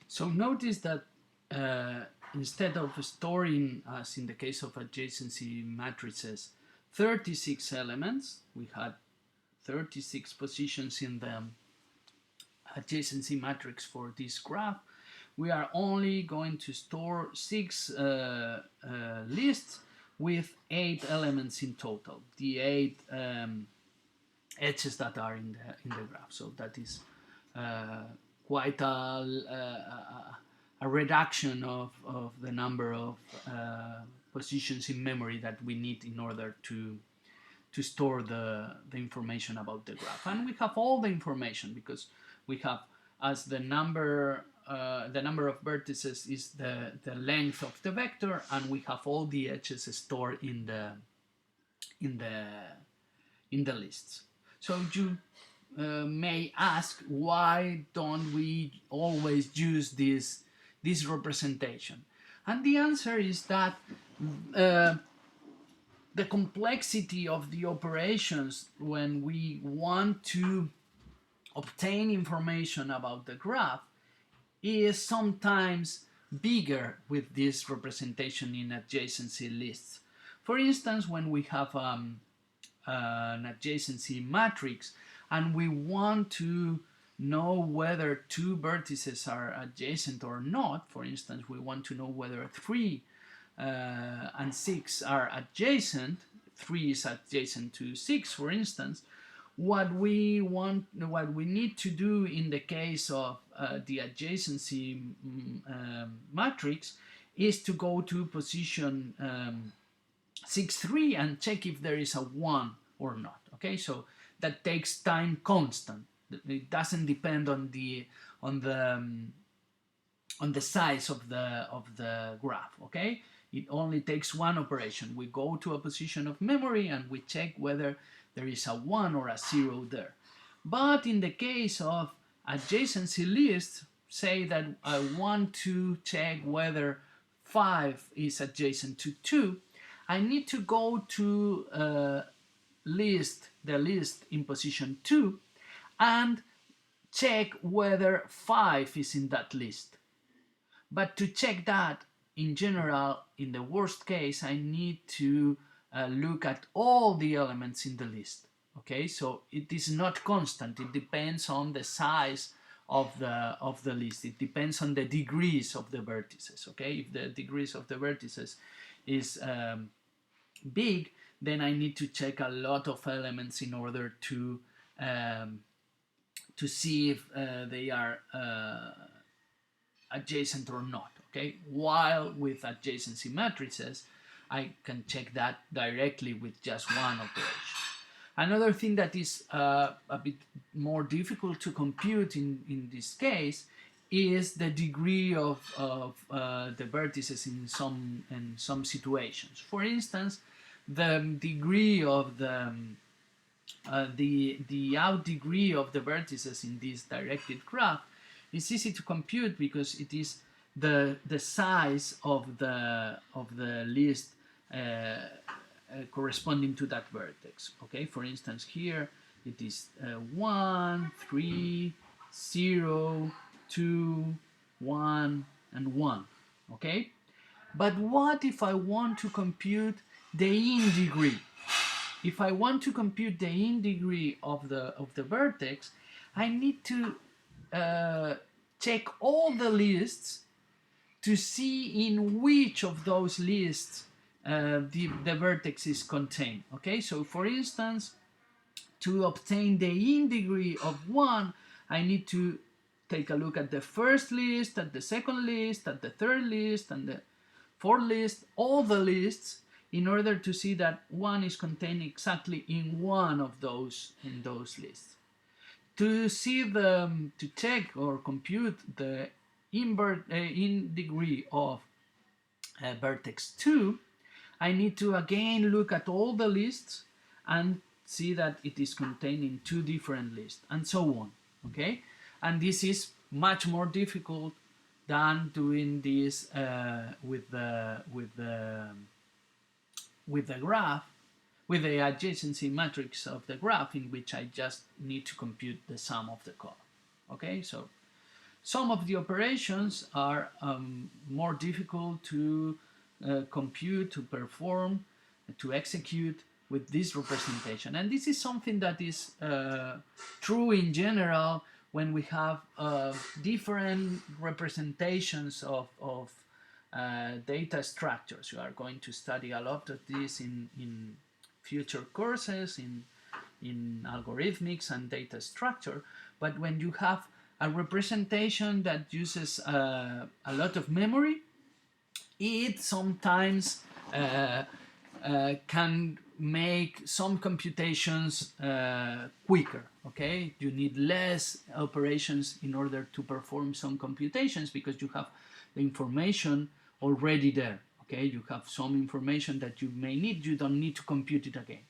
So notice that instead of storing, as in the case of adjacency matrices, 36 elements, we had 36 positions in the adjacency matrix for this graph. We are only going to store 6 lists with 8 elements in total, the 8 edges that are in the graph. So that is quite a reduction of the number of positions in memory that we need in order to store the information about the graph. And we have all the information because we have, as the number of vertices is the length of the vector, and we have all the edges stored in the lists. So you may ask, why don't we always use this representation? And the answer is that the complexity of the operations when we want to obtain information about the graph is sometimes bigger with this representation in adjacency lists. For instance, when we have an adjacency matrix and we want to know whether two vertices are adjacent or not, for instance, we want to know whether 3 and 6 are adjacent, 3 is adjacent to 6, for instance, what we need to do in the case of the adjacency matrix is to go to position 6, 3 and check if there is a 1 or not. Okay, so that takes time constant. It doesn't depend on the size of the graph. Okay, it only takes one operation. We go to a position of memory and we check whether there is a 1 or a 0 there. But in the case of adjacency lists, say that I want to check whether 5 is adjacent to 2, I need to go to the list in position 2 and check whether 5 is in that list. But to check that, in general, in the worst case, I need to look at all the elements in the list. Okay, so it is not constant. It depends on the size of the list. It depends on the degrees of the vertices. Okay, if the degrees of the vertices is big, then I need to check a lot of elements in order to see if they are adjacent or not. Okay, while with adjacency matrices, I can check that directly with just one operation. Another thing that is a bit more difficult to compute in this case is the degree of the vertices in some situations. For instance, the degree of the out degree of the vertices in this directed graph is easy to compute because it is the size of the list corresponding to that vertex. Okay, for instance, here it is 1, 3, 0, 2, 1, and 1. Okay, but what if I want to compute the in degree? If I want to compute the in degree of the vertex, I need to check all the lists to see in which of those lists the vertex is contained. Okay, so for instance, to obtain the in degree of 1, I need to take a look at the first list, at the second list, at the third list, and the fourth list, all the lists, in order to see that 1 is contained exactly in one of those lists. To check or compute the in degree of vertex 2, I need to again look at all the lists and see that it is contained in 2 different lists, and so on. Okay, and this is much more difficult than doing this with the graph, with the adjacency matrix of the graph, in which I just need to compute the sum of the column. Okay, so Some of the operations are more difficult to compute, to perform, to execute with this representation. And this is something that is true in general when we have different representations of data structures. You are going to study a lot of this in future courses, in algorithmics and data structure. But when you have a representation that uses a lot of memory, it sometimes can make some computations quicker. Okay, you need less operations in order to perform some computations because you have the information already there. Okay, you have some information that you may need, you don't need to compute it again.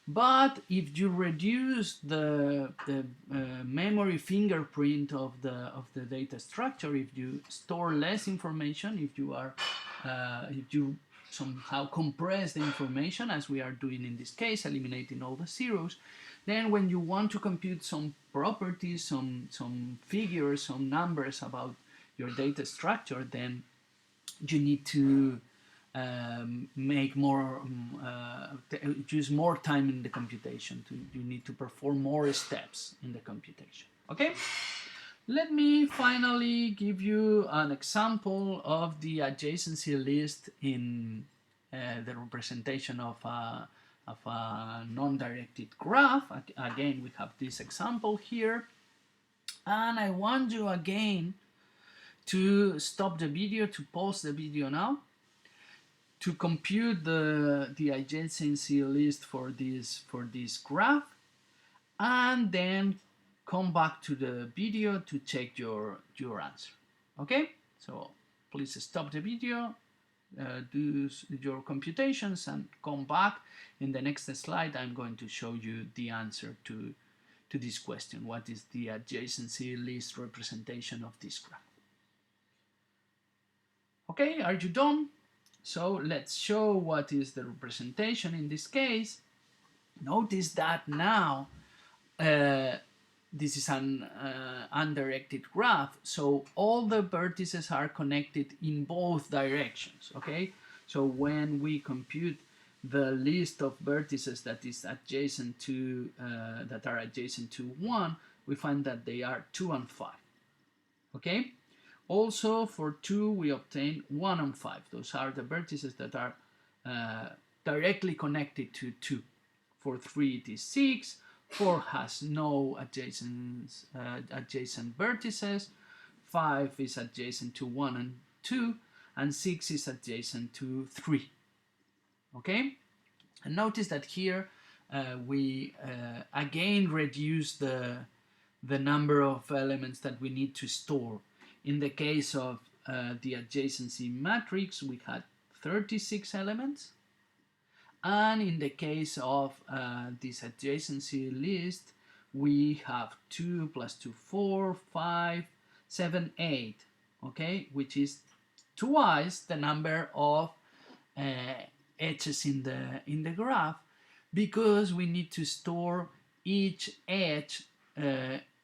But if you reduce the memory fingerprint of the data structure, if you store less information, if you somehow compress the information, as we are doing in this case, eliminating all the zeros, then when you want to compute some properties, some figures, some numbers about your data structure, then you need to make more, use more time in the computation. You need to perform more steps in the computation. Okay? Let me finally give you an example of the adjacency list in the representation of a non-directed graph. Again, we have this example here. And I want you again to stop the video, to pause the video now, to compute the adjacency list for this graph, and then come back to the video to check your answer. Okay, so please stop the video, do your computations, and come back. In the next slide I'm going to show you the answer to this question: what is the adjacency list representation of this graph? Okay, are you done? So let's show what is the representation in this case. Notice that now this is an undirected graph, so all the vertices are connected in both directions. Okay, so when we compute the list of vertices that is adjacent to that are adjacent to 1, we find that they are 2 and 5. Okay. Also, for 2, we obtain 1 and 5. Those are the vertices that are directly connected to 2. For 3, it is 6. 4 has no adjacent vertices. 5 is adjacent to 1 and 2. And 6 is adjacent to 3. Okay? And notice that here we again reduce the number of elements that we need to store. In the case of the adjacency matrix, we had 36 elements. And in the case of this adjacency list, we have 2 plus 2, 4, 5, 7, 8, okay, which is twice the number of edges in the graph, because we need to store each edge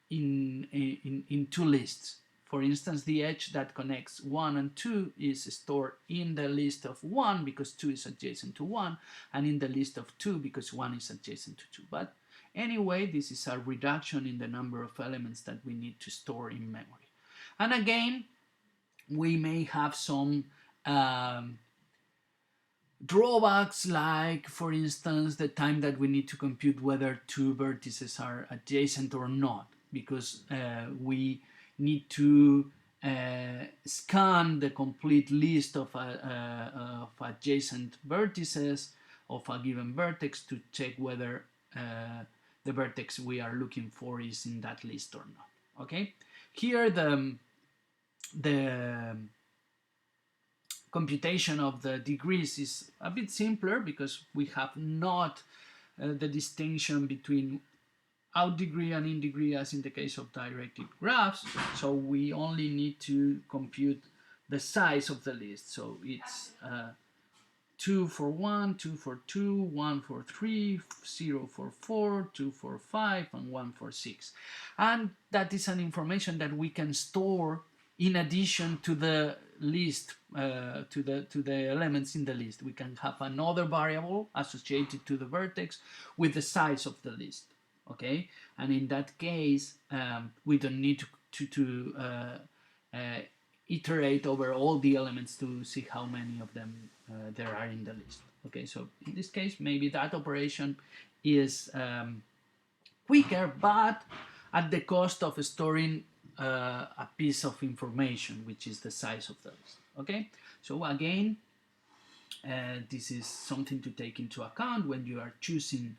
in 2 lists. For instance, the edge that connects 1 and 2 is stored in the list of 1 because 2 is adjacent to 1, and in the list of 2 because 1 is adjacent to 2. But anyway, this is a reduction in the number of elements that we need to store in memory. And again, we may have some drawbacks, like, for instance, the time that we need to compute whether 2 vertices are adjacent or not, because we need to scan the complete list of adjacent vertices of a given vertex to check whether the vertex we are looking for is in that list or not. Okay, here the computation of the degrees is a bit simpler because we have not the distinction between out degree and in degree as in the case of directed graphs, so we only need to compute the size of the list. So it's 2 for 1, 2 for 2, 1 for 3, 0 for 4, 2 for 5, and 1 for 6. And that is an information that we can store in addition to the list, to the elements in the list. We can have another variable associated to the vertex with the size of the list. Okay, and in that case, we don't need to iterate over all the elements to see how many of them there are in the list. Okay, so in this case, maybe that operation is quicker, but at the cost of storing a piece of information, which is the size of the list. Okay, so again, this is something to take into account when you are choosing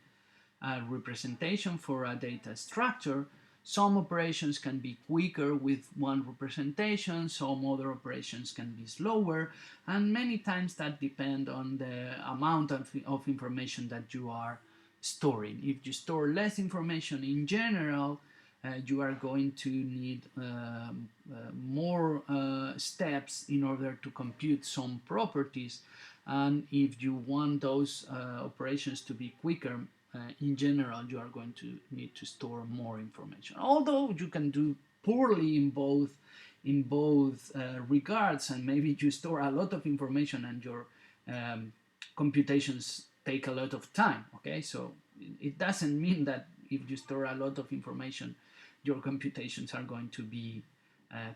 a representation for a data structure. Some operations can be quicker with one representation, some other operations can be slower, and many times that depends on the amount of information that you are storing. If you store less information in general, you are going to need more steps in order to compute some properties, and if you want those operations to be quicker, in general, you are going to need to store more information. Although you can do poorly in both regards, and maybe you store a lot of information and your computations take a lot of time. Okay, so it doesn't mean that if you store a lot of information, your computations are going to be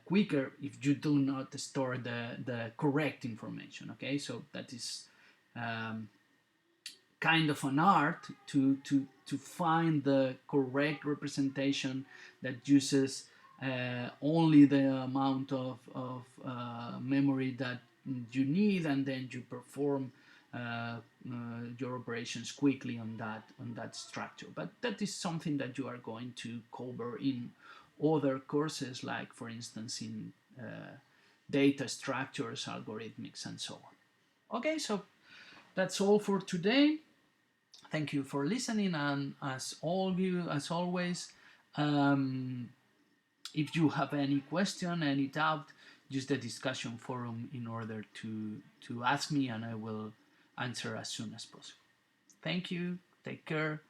quicker if you do not store the correct information. Okay, so that is kind of an art to find the correct representation that uses only the amount of memory that you need, and then you perform your operations quickly on that structure. But that is something that you are going to cover in other courses, like for instance in data structures, algorithmics, and so on. Okay, so that's all for today. Thank you for listening, and as always, if you have any question, any doubt, use the discussion forum in order to ask me, and I will answer as soon as possible. Thank you, take care,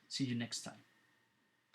see you next time.